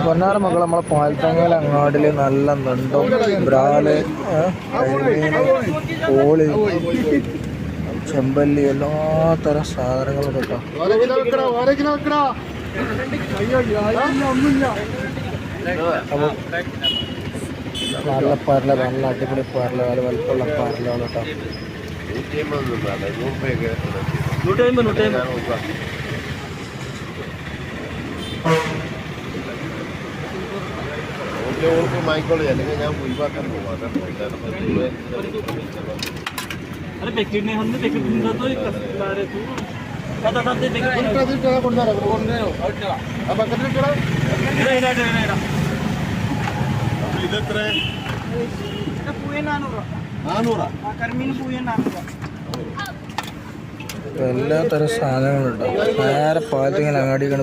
പൊന്നാറ മക്കൾ നമ്മളെ പാൽത്തങ്ങൽ അങ്ങാടിൽ നല്ല നണ്ടും ബ്രാല് കരിമീൻ കോളി ചെമ്പല്ലി എല്ലാ തരം സാധനങ്ങളും കേട്ടോ. നല്ല പരല, നല്ല അടിപൊളി പരല, നല്ല വലുപ്പമുള്ള പരലുകൾ കേട്ടോ. ആയിക്കോളെ, അല്ലെങ്കിൽ ഞാൻ ഒഴിവാക്കാൻ പോവാം. ഇതെത്ര? 400. എല്ലാ തരം സാധനങ്ങളുണ്ടാവും. നേരെ പാലത്തിങ്ങനെ അങ്ങാടിക്കാണ്